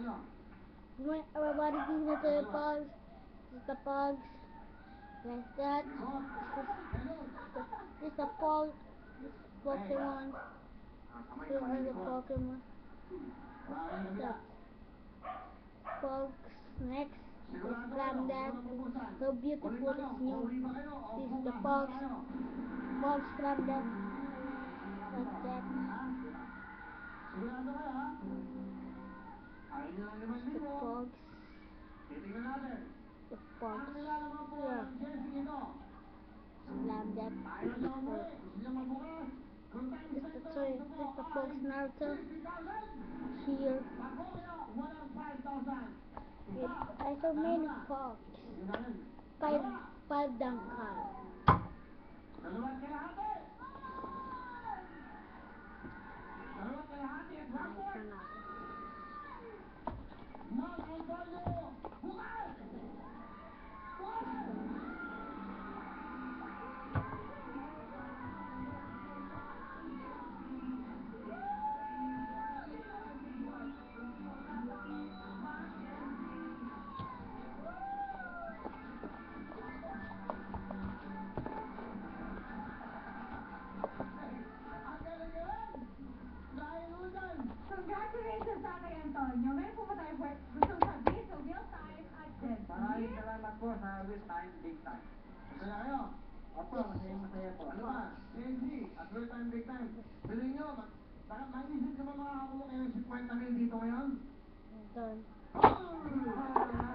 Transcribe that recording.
Everybody do the bugs. This is the bugs. Like that. This is the bug. This is Pokemon. This is the Pokemon. The bugs. Next. Slam that. So beautiful. It's new. This is the bugs. Bugs slam that. Like that. The bugs. The bugs. Yeah. Slam that. This is the bugs Naruto. Here. I saw many bugs. Five Duncan. Congratulations, Tatay Antonio. Meron po ba tayo gustong sabihin sa real time at dead? Maraming salamat po sa real time, big time. Masaya kayo? Opo, masaya po. Ano ba? JNG, at real time, big time. Bilhin nyo, maisip ka ba makakakuha kayo ng 50 mil dito ngayon? Done. Oh!